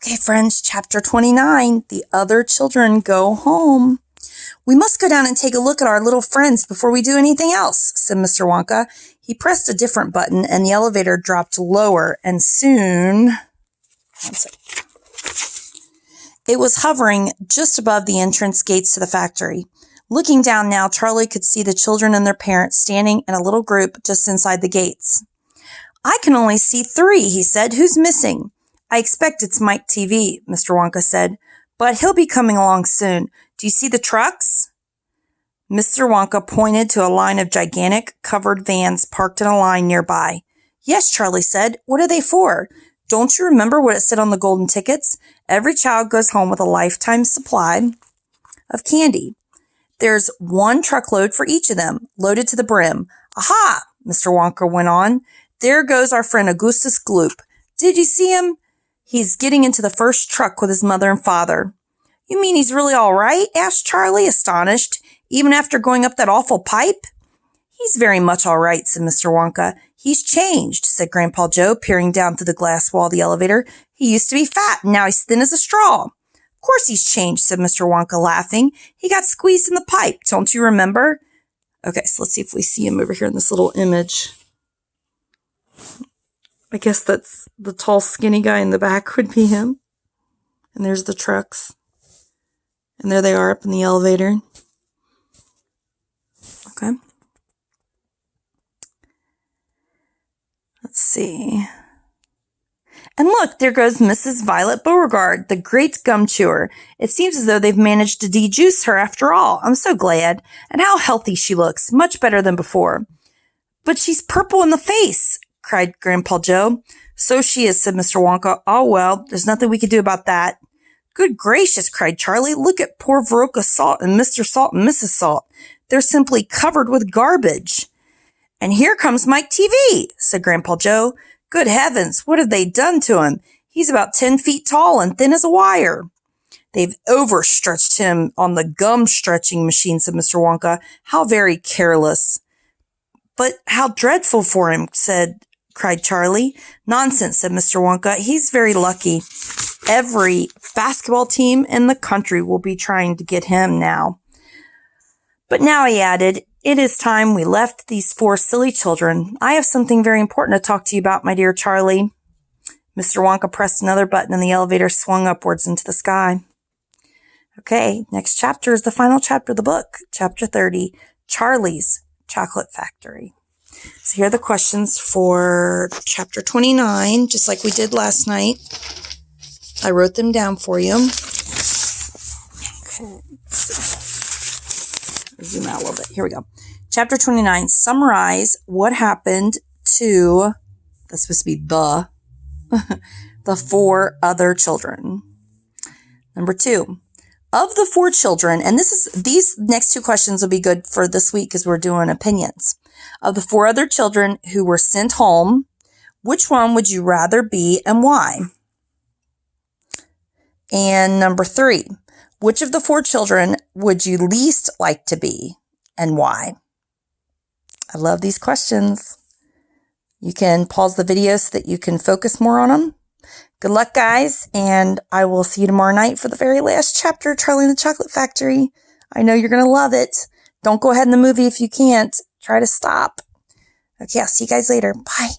Okay, friends, chapter 29, the other children go home. We must go down and take a look at our little friends before we do anything else, said Mr. Wonka. He pressed a different button and the elevator dropped lower and soon... It was hovering just above the entrance gates to the factory. Looking down now, Charlie could see the children and their parents standing in a little group just inside the gates. I can only see 3, he said. Who's missing? I expect it's Mike TV, Mr. Wonka said, but he'll be coming along soon. Do you see the trucks? Mr. Wonka pointed to a line of gigantic covered vans parked in a line nearby. Yes, Charlie said. What are they for? Don't you remember what it said on the golden tickets? Every child goes home with a lifetime supply of candy. There's 1 truckload for each of them, loaded to the brim. Aha! Mr. Wonka went on. There goes our friend Augustus Gloop. Did you see him? He's getting into the first truck with his mother and father. You mean he's really all right? Asked Charlie, astonished, even after going up that awful pipe. He's very much all right, said Mr. Wonka. He's changed, said Grandpa Joe, peering down through the glass wall of the elevator. He used to be fat, and now he's thin as a straw. Of course he's changed, said Mr. Wonka, laughing. He got squeezed in the pipe, don't you remember? Okay, so let's see if we see him over here in this little image. I guess that's the tall, skinny guy in the back would be him. And there's the trucks. And there they are up in the elevator. Okay. Let's see. And look, there goes Mrs. Violet Beauregard, the great gum chewer. It seems as though they've managed to dejuice her after all. I'm so glad. And how healthy she looks. Much better than before. But she's purple in the face, cried Grandpa Joe. So she is, said Mr. Wonka. Oh, well, there's nothing we can do about that. Good gracious, cried Charlie. Look at poor Veruca Salt and Mr. Salt and Mrs. Salt. They're simply covered with garbage. And here comes Mike TV, said Grandpa Joe. Good heavens, what have they done to him? He's about 10 feet tall and thin as a wire. They've overstretched him on the gum stretching machine, said Mr. Wonka. How very careless. But how dreadful for him, cried Charlie. Nonsense, said Mr. Wonka. He's very lucky. Every basketball team in the country will be trying to get him now. But now, he added, it is time we left these 4 silly children. I have something very important to talk to you about, my dear Charlie. Mr. Wonka pressed another button and the elevator swung upwards into the sky. Okay, next chapter is the final chapter of the book, chapter 30, Charlie's Chocolate Factory. So here are the questions for chapter 29, just like we did last night. I wrote them down for you. Okay, let's see. Zoom out a little bit. Here we go. Chapter 29. Summarize what happened to, that's supposed to be the 4 other children. Number 2. Of the 4 children, and these next 2 questions will be good for this week because we're doing opinions. Of the 4 other children who were sent home, which one would you rather be and why? And number 3. Which of the 4 children would you least like to be and why? I love these questions. You can pause the video so that you can focus more on them. Good luck, guys, and I will see you tomorrow night for the very last chapter, Charlie and the Chocolate Factory. I know you're going to love it. Don't go ahead in the movie if you can't. Try to stop. Okay, I'll see you guys later. Bye.